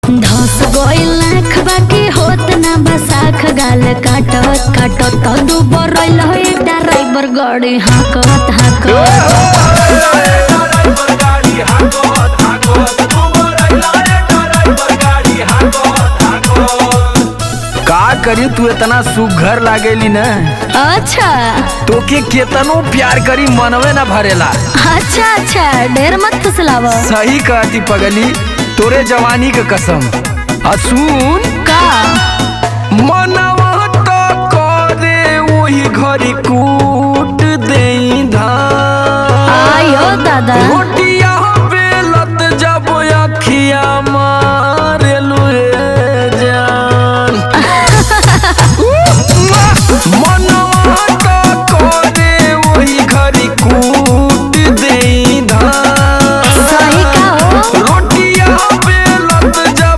धस गइल लाख बाकी होत ना बसाख गाल काटत काटत दुबर रइल है ड्राइवर गाड़ी हाकत का करी तू इतना सुघर लागेली न। अच्छा तोके केतनो प्यार करी मनवे न भरेला। अच्छा अच्छा ढेर मत फुसलाव। सही कहती पगली तोरे जवानी के कसम। सुन का मनवा तो करे वही घरी कूट देई धान। आयो दादा